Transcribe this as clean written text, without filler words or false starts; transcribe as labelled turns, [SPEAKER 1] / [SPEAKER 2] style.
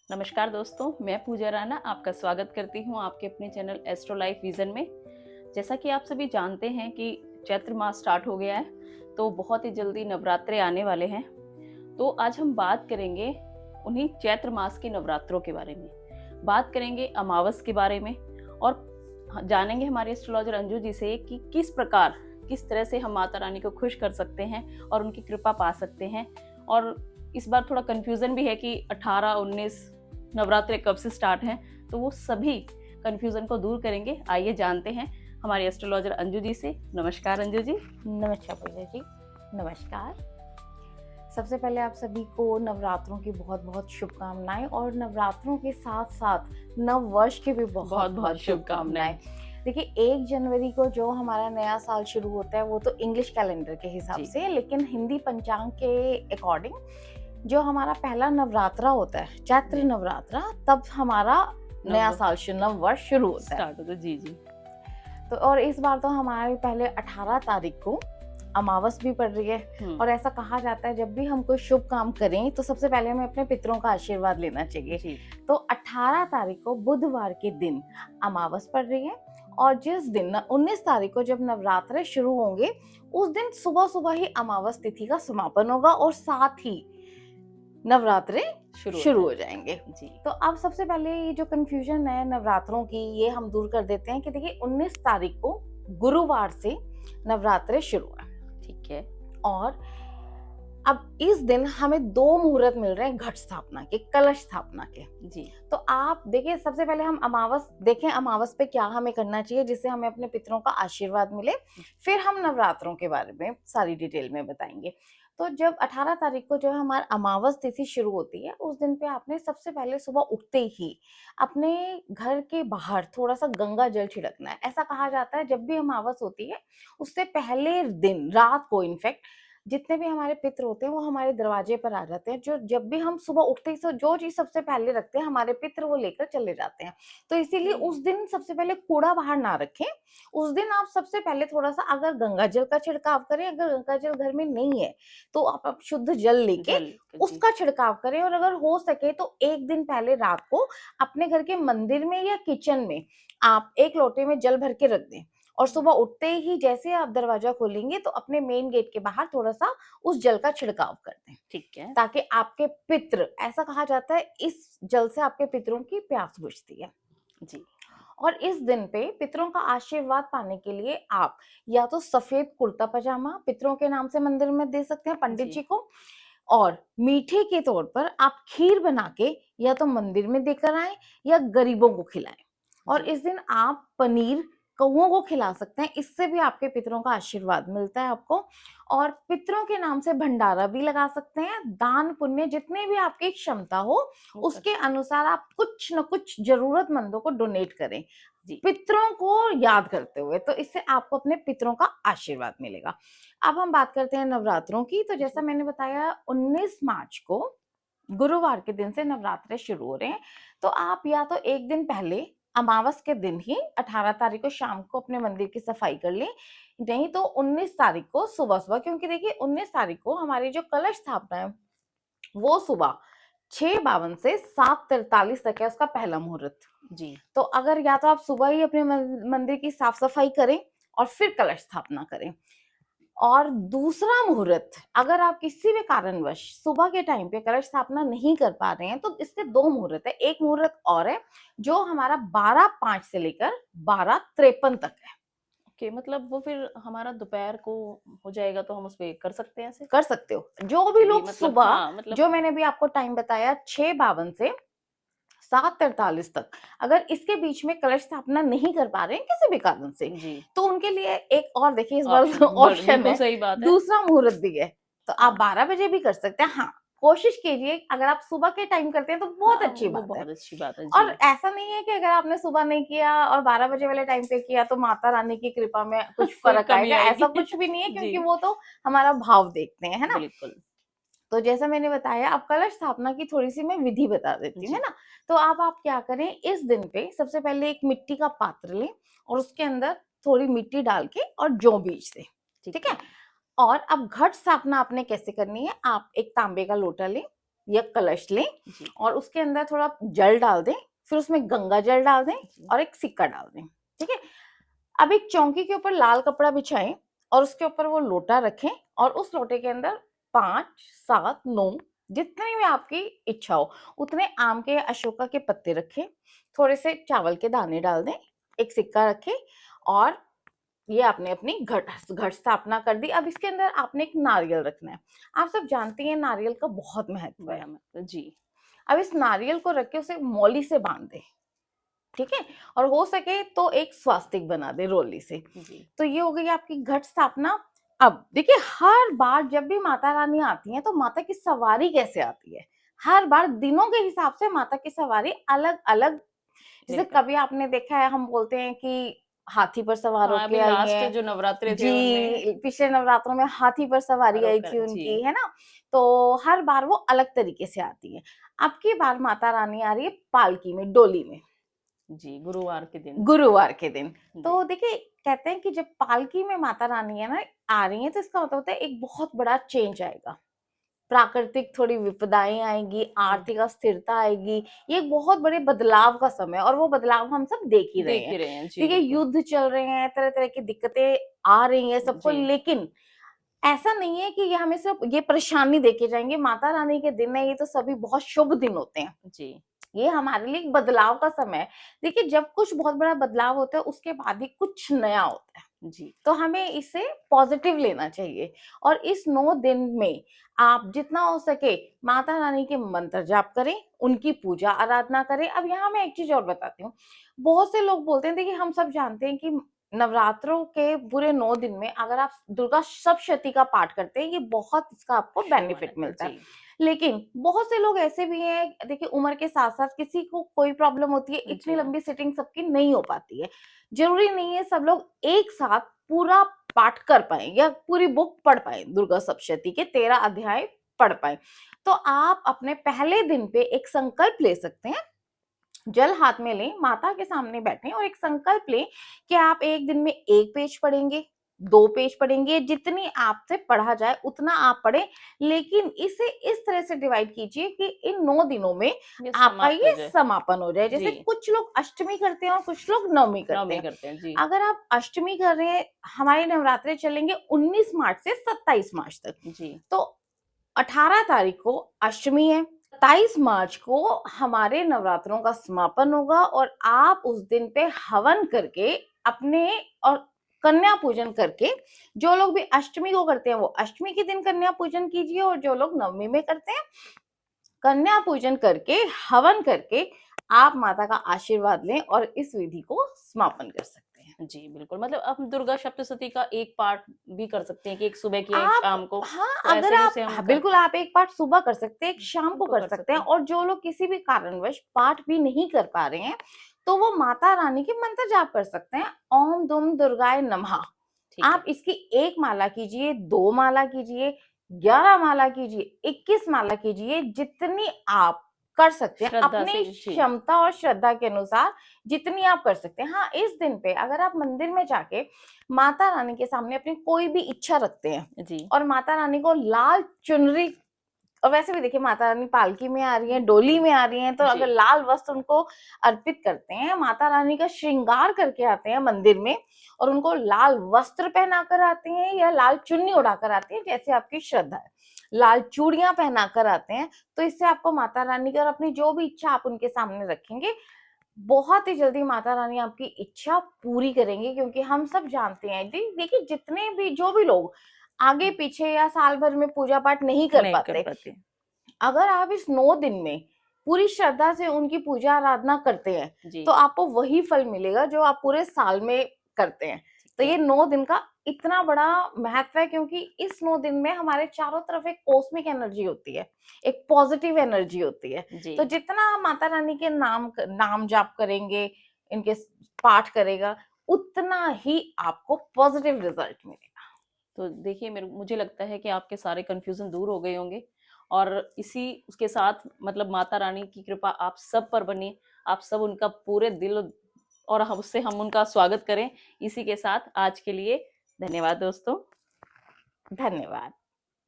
[SPEAKER 1] नमस्कार दोस्तों, मैं पूजा राणा आपका स्वागत करती हूँ आपके अपने चैनल एस्ट्रो लाइफ विजन में। जैसा कि आप सभी जानते हैं कि चैत्र मास स्टार्ट हो गया है, तो बहुत ही जल्दी नवरात्रे आने वाले हैं। तो आज हम बात करेंगे उन्हीं चैत्र मास के नवरात्रों के बारे में, बात करेंगे अमावस के बारे में और जानेंगे हमारे एस्ट्रोलॉजर अंजू जी से कि किस तरह से हम माता रानी को खुश कर सकते हैं और उनकी कृपा पा सकते हैं। और इस बार थोड़ा कंफ्यूजन भी है कि 18-19 नवरात्रे कब से स्टार्ट हैं, तो वो सभी कंफ्यूजन को दूर करेंगे। आइए जानते हैं हमारे एस्ट्रोलॉजर अंजू जी से। नमस्कार अंजू जी।
[SPEAKER 2] नमस्कार पूजा जी, नमस्कार। सबसे पहले आप सभी को नवरात्रों की बहुत बहुत शुभकामनाएं और नवरात्रों के साथ साथ नव वर्ष की भी बहुत बहुत शुभकामनाएं। देखिए 1 जनवरी को जो हमारा नया साल शुरू होता है वो तो इंग्लिश कैलेंडर के हिसाब
[SPEAKER 1] जी।
[SPEAKER 2] से, लेकिन हिंदी पंचांग के अकॉर्डिंग जो हमारा पहला नवरात्रा होता है, चैत्र
[SPEAKER 1] जी।
[SPEAKER 2] नवरात्रा, तब हमारा नया साल नव वर्ष शुरू होता है।
[SPEAKER 1] स्टार्ट होता है। जी जी।
[SPEAKER 2] तो और इस बार तो हमारे पहले 18 तारीख को अमावस भी पड़ रही है और ऐसा कहा जाता है जब भी हम कोई शुभ काम करें तो सबसे पहले हमें अपने पितरों का आशीर्वाद लेना चाहिए।
[SPEAKER 1] जी।
[SPEAKER 2] तो 18 तारीख को बुधवार के दिन अमावस पड़ रही है और जिस दिन 19 तारीख को जब नवरात्रे शुरू होंगे उस दिन सुबह सुबह ही अमावस तिथि का समापन होगा और साथ ही नवरात्रे शुरू हो जाएंगे।
[SPEAKER 1] जी।
[SPEAKER 2] तो अब सबसे पहले ये जो कंफ्यूजन है नवरात्रों की, ये हम दूर कर देते हैं कि देखिए 19 तारीख को गुरुवार से नवरात्रे शुरू है।
[SPEAKER 1] ठीक है।
[SPEAKER 2] और अब इस दिन हमें 2 मुहूर्त मिल रहे हैं घट स्थापना के, कलश स्थापना के।
[SPEAKER 1] जी।
[SPEAKER 2] तो आप देखिए सबसे पहले हम अमावस देखें, अमावस पे क्या हमें करना चाहिए जिससे हमें अपने पितरों का आशीर्वाद मिले, फिर हम नवरात्रों के बारे में सारी डिटेल में बताएंगे। तो जब 18 तारीख को जो हमारा अमावस तिथि शुरू होती है उस दिन पे आपने सबसे पहले सुबह उठते ही अपने घर के बाहर थोड़ा सा गंगा जल छिड़कना है। ऐसा कहा जाता है जब भी अमावस होती है उससे पहले दिन रात को इनफैक्ट जितने भी हमारे पितर होते हैं वो हमारे दरवाजे पर आ जाते हैं। जो जब भी हम सुबह उठते ही जो चीज सबसे पहले रखते हैं हमारे पितर वो लेकर चले जाते हैं। तो इसीलिए उस दिन सबसे पहले कूड़ा बाहर ना रखें। उस दिन आप सबसे पहले थोड़ा सा अगर गंगा जल का छिड़काव करें, अगर गंगा जल घर में नहीं है तो आप शुद्ध जल लेके उसका छिड़काव करें। और अगर हो सके तो एक दिन पहले रात को अपने घर के मंदिर में या किचन में आप एक लोटे में जल भर के रख दें और सुबह उठते ही जैसे आप दरवाजा खोलेंगे तो अपने मेन गेट के बाहर थोड़ा सा उस जल का छिड़काव कर दें।
[SPEAKER 1] ठीक है।
[SPEAKER 2] ताकि आपके पितृ, ऐसा कहा जाता है इस जल से आपके पितरों की प्यास बुझती है।
[SPEAKER 1] जी।
[SPEAKER 2] और इस दिन पे पितरों का आशीर्वाद पाने के लिए आप या तो सफेद कुर्ता पजामा पितरों के नाम से मंदिर में दे सकते हैं पंडित जी को, और मीठे के तौर पर आप खीर बना के या तो मंदिर में देकर आए या गरीबों को खिलाएं। और इस दिन आप पनीर कौओं को खिला सकते हैं, इससे भी आपके पितरों का आशीर्वाद मिलता है आपको। और पितरों के नाम से भंडारा भी लगा सकते हैं। दान पुण्य जितने भी आपकी क्षमता हो उसके अनुसार आप कुछ न कुछ जरूरतमंदों को डोनेट करें पितरों को याद करते हुए, तो इससे आपको अपने पितरों का आशीर्वाद मिलेगा। अब हम बात करते हैं नवरात्रों की। तो जैसा मैंने बताया 19 मार्च को गुरुवार के दिन से नवरात्रे शुरू हो रहे हैं। तो आप या तो एक दिन पहले अमावस के दिन ही 18 तारीख को शाम को अपने मंदिर की सफाई कर लें, नहीं तो 19 तारीख को सुबह सुबह, क्योंकि देखिए 19 तारीख को हमारी जो कलश स्थापना है वो सुबह 6:52 से 7:43 तक है उसका पहला मुहूर्त।
[SPEAKER 1] जी।
[SPEAKER 2] तो अगर या तो आप सुबह ही अपने मंदिर की साफ सफाई करें और फिर कलश स्थापना करें, और दूसरा मुहूर्त अगर आप किसी भी कारणवश सुबह के टाइम पे कलश स्थापना नहीं कर पा रहे हैं तो इसके 2 मुहूर्त है। एक मुहूर्त और है जो हमारा 12:05 से लेकर 12:53 तक है।
[SPEAKER 1] ओके, मतलब वो फिर हमारा दोपहर को हो जाएगा तो हम उस पे कर सकते हैं ऐसे?
[SPEAKER 2] कर सकते हो जो भी लोग
[SPEAKER 1] मतलब
[SPEAKER 2] सुबह
[SPEAKER 1] मतलब
[SPEAKER 2] जो मैंने भी आपको टाइम बताया 6:52 से 7:43 तक, अगर इसके बीच में कलश स्थापना नहीं कर पा रहे हैं किसी भी कारण से, तो उनके लिए एक और देखिए इस बार ऑप्शन है,
[SPEAKER 1] सही बात है।
[SPEAKER 2] दूसरा मुहूर्त भी है। तो आप 12 बजे भी कर सकते हैं। हाँ, कोशिश कीजिए अगर आप सुबह के टाइम करते हैं तो बहुत अच्छी बात है।
[SPEAKER 1] बहुत अच्छी बात है।
[SPEAKER 2] और ऐसा नहीं है कि अगर आपने सुबह नहीं किया और 12 बजे वाले टाइम पे किया तो माता रानी की कृपा में कुछ फर्क आएगा, ऐसा कुछ भी नहीं है, क्योंकि वो तो हमारा भाव देखते हैं, है ना।
[SPEAKER 1] बिल्कुल।
[SPEAKER 2] तो जैसा मैंने बताया अब कलश स्थापना की थोड़ी सी मैं विधि बता देती हूँ, है ना। तो अब आप क्या करें, इस दिन पे सबसे पहले एक मिट्टी का पात्र लें और उसके अंदर थोड़ी मिट्टी डाल के और जौ बीज दें, ठीक है। और अब घट स्थापना आपने कैसे करनी है, आप एक तांबे का लोटा लें, या कलश लें
[SPEAKER 1] जी
[SPEAKER 2] और उसके अंदर थोड़ा जल डाल दें, फिर उसमें गंगा जल डाल दें
[SPEAKER 1] जी
[SPEAKER 2] और एक सिक्का डाल दें। ठीक है, अब एक चौकी के ऊपर लाल कपड़ा बिछाएं और उसके ऊपर वो लोटा रखें और उस लोटे के अंदर 5, 7, 9 जितनी भी आपकी इच्छा हो उतने आम के या अशोका के पत्ते रखें, थोड़े से चावल के दाने डाल दें, एक सिक्का रखें और ये आपने अपनी घट घट स्थापना कर दी। अब इसके अंदर आपने एक नारियल रखना है। आप सब जानती हैं नारियल का बहुत महत्व है।
[SPEAKER 1] बड़ा मतलब जी
[SPEAKER 2] अब इस नारियल को रख के उसे मौली से बांध दे, ठीक है, और हो सके तो एक स्वास्तिक बना दे रोली से।
[SPEAKER 1] जी
[SPEAKER 2] तो ये हो गई आपकी घट स्थापना। अब देखिए हर बार जब भी माता रानी आती हैं तो माता की सवारी कैसे आती है, हर बार दिनों के हिसाब से माता की सवारी अलग अलग। जैसे
[SPEAKER 1] लेकर
[SPEAKER 2] कभी आपने देखा है हम बोलते हैं कि हाथी पर सवार
[SPEAKER 1] हाँ
[SPEAKER 2] होके
[SPEAKER 1] अभी
[SPEAKER 2] आई
[SPEAKER 1] लास्ट
[SPEAKER 2] हैं,
[SPEAKER 1] जो नवरात्रे थे उनमें
[SPEAKER 2] जी पिछले नवरात्रों में हाथी पर सवारी आई
[SPEAKER 1] आरोप
[SPEAKER 2] थी
[SPEAKER 1] जी
[SPEAKER 2] उनकी, है ना। तो हर बार वो अलग तरीके से आती है। अब की बार माता रानी आ रही है पालकी में, डोली में,
[SPEAKER 1] जी गुरुवार के दिन
[SPEAKER 2] गुरुवार के दिन।
[SPEAKER 1] जी
[SPEAKER 2] तो देखिए कहते हैं कि जब पालकी में माता रानी है ना आ रही है तो इसका मतलब होता है एक बहुत बड़ा चेंज आएगा, प्राकृतिक थोड़ी विपदाएं आएंगी, आर्थिक अस्थिरता आएगी। ये एक बहुत बड़े बदलाव का समय है और वो बदलाव हम सब देख ही रहे
[SPEAKER 1] देख
[SPEAKER 2] हैं।
[SPEAKER 1] ही रहे हैं जी
[SPEAKER 2] देखिए
[SPEAKER 1] बिल्कुल
[SPEAKER 2] युद्ध चल रहे हैं, तरह तरह की दिक्कतें आ रही हैं सबको,
[SPEAKER 1] जी
[SPEAKER 2] लेकिन ऐसा नहीं है कि ये हमें सिर्फ ये परेशानी देके जाएंगे। माता रानी के दिन है ये तो सभी बहुत शुभ दिन होते हैं,
[SPEAKER 1] जी
[SPEAKER 2] ये हमारे लिए एक बदलाव का समय है। देखिए जब कुछ बहुत बड़ा बदलाव होता है उसके बाद ही कुछ नया होता है,
[SPEAKER 1] जी
[SPEAKER 2] तो हमें इसे पॉजिटिव लेना चाहिए। और इस 9 दिन में आप जितना हो सके माता रानी के मंत्र जाप करें, उनकी पूजा आराधना करें। अब यहाँ मैं एक चीज और बताती हूँ, बहुत से लोग बोलते हैं, देखिए हम सब जानते हैं कि नवरात्रों के पूरे 9 दिन में अगर आप दुर्गा सप्तशती का पाठ करते हैं ये बहुत इसका आपको
[SPEAKER 1] शुभ
[SPEAKER 2] बेनिफिट
[SPEAKER 1] माना
[SPEAKER 2] मिलता है।
[SPEAKER 1] जी
[SPEAKER 2] लेकिन बहुत से लोग ऐसे भी हैं, देखिए उम्र के साथ साथ किसी को कोई प्रॉब्लम होती है, इतनी
[SPEAKER 1] जी
[SPEAKER 2] लंबी सिटिंग सबकी नहीं हो पाती है। जरूरी नहीं है सब लोग एक साथ पूरा पाठ कर पाए या पूरी बुक पढ़ पाए, दुर्गा सप्तशती के 13 अध्याय पढ़ पाए। तो आप अपने पहले दिन पे एक संकल्प ले सकते हैं, जल हाथ में लें, माता के सामने बैठें और एक संकल्प लें कि आप एक दिन में 1 पेज पढ़ेंगे, 2 पेज पढ़ेंगे, जितनी आपसे पढ़ा जाए उतना आप पढ़ें। लेकिन इसे इस तरह से डिवाइड कीजिए कि इन 9 दिनों में
[SPEAKER 1] ये
[SPEAKER 2] आपका
[SPEAKER 1] समाप्त हो
[SPEAKER 2] ये
[SPEAKER 1] जाए
[SPEAKER 2] समापन हो जाए।
[SPEAKER 1] जी
[SPEAKER 2] जैसे कुछ लोग अष्टमी करते हैं और कुछ लोग नवमी करते
[SPEAKER 1] नवमी
[SPEAKER 2] हैं।
[SPEAKER 1] करते हैं जी
[SPEAKER 2] अगर आप अष्टमी कर रहे हैं, हमारे नवरात्रे चलेंगे 19 मार्च से 27 मार्च तक,
[SPEAKER 1] जी
[SPEAKER 2] तो 18 तारीख को अष्टमी है, 27 मार्च को हमारे नवरात्रों का समापन होगा और आप उस दिन पे हवन करके अपने और कन्या पूजन करके, जो लोग भी अष्टमी को करते हैं वो अष्टमी के दिन कन्या पूजन कीजिए और जो लोग नवमी में करते हैं कन्या पूजन करके, हवन करके आप माता का आशीर्वाद लें और इस विधि को समापन कर सकते हैं।
[SPEAKER 1] जी बिल्कुल मतलब हम दुर्गा सप्तशती का एक पार्ट भी कर सकते हैं कि एक सुबह की एक
[SPEAKER 2] आप
[SPEAKER 1] शाम को
[SPEAKER 2] हाँ,
[SPEAKER 1] तो
[SPEAKER 2] अगर
[SPEAKER 1] ऐसे भी
[SPEAKER 2] आप
[SPEAKER 1] उसे हम
[SPEAKER 2] हाँ,
[SPEAKER 1] कर
[SPEAKER 2] बिल्कुल आप एक पाठ सुबह कर सकते हैं, एक शाम को
[SPEAKER 1] बिल्कुल
[SPEAKER 2] कर
[SPEAKER 1] कर
[SPEAKER 2] सकते
[SPEAKER 1] सकते
[SPEAKER 2] हैं
[SPEAKER 1] हैं
[SPEAKER 2] और जो लोग किसी भी कारणवश पाठ भी नहीं कर पा रहे हैं, तो वो माता रानी के मंत्र जाप कर सकते हैं। ओम दुम दुर्गाय नमः।
[SPEAKER 1] ठीक है
[SPEAKER 2] आप इसकी 1 माला कीजिए, 2 माला कीजिए, 11 माला कीजिए, 21 माला कीजिए, जितनी आप कर सकते हैं
[SPEAKER 1] श्रद्धा
[SPEAKER 2] अपनी
[SPEAKER 1] से जी
[SPEAKER 2] क्षमता और श्रद्धा के अनुसार, जितनी आप कर सकते हैं। हाँ, इस दिन पे अगर आप मंदिर में जाके माता रानी के सामने अपनी कोई भी इच्छा रखते हैं
[SPEAKER 1] जी
[SPEAKER 2] और माता रानी को लाल चुनरी, और वैसे भी देखिए माता रानी पालकी में आ रही हैं, डोली में आ रही हैं, तो
[SPEAKER 1] जी
[SPEAKER 2] अगर लाल वस्त्र उनको अर्पित करते हैं, माता रानी का श्रृंगार करके आते हैं मंदिर में और उनको लाल वस्त्र पहनाकर आते हैं या लाल चुन्नी उड़ाकर आते हैं, जैसे आपकी श्रद्धा है, लाल चूड़ियां पहनाकर आते हैं, तो इससे आपको माता रानी की और अपनी जो भी इच्छा आप उनके सामने रखेंगे, बहुत ही जल्दी माता रानी आपकी इच्छा पूरी करेंगी। क्योंकि हम सब जानते हैं जी, देखिए जितने भी जो भी लोग आगे पीछे या साल भर में पूजा पाठ नहीं कर
[SPEAKER 1] नहीं कर
[SPEAKER 2] पाते,
[SPEAKER 1] पाते
[SPEAKER 2] अगर आप इस 9 दिन में पूरी श्रद्धा से उनकी पूजा आराधना करते हैं,
[SPEAKER 1] जी
[SPEAKER 2] तो आपको वही फल मिलेगा जो आप पूरे साल में करते हैं। तो
[SPEAKER 1] ठीक
[SPEAKER 2] ये 9 दिन का इतना बड़ा महत्व है क्योंकि इस 9 दिन में हमारे चारों तरफ एक कॉस्मिक एनर्जी होती है, एक पॉजिटिव एनर्जी होती है।
[SPEAKER 1] है जी
[SPEAKER 2] तो जितना हम माता रानी के नाम जाप करेंगे, इनके पाठ करेगा, उतना ही आपको पॉजिटिव रिजल्ट मिलेगा।
[SPEAKER 1] तो देखिए मेरे मुझे लगता है कि आपके सारे कन्फ्यूज़न दूर हो गए होंगे और इसी उसके साथ मतलब माता रानी की कृपा आप सब पर बनी, आप सब उनका पूरे दिल और हम उनका स्वागत करें। इसी के साथ आज के लिए धन्यवाद दोस्तों।
[SPEAKER 2] धन्यवाद।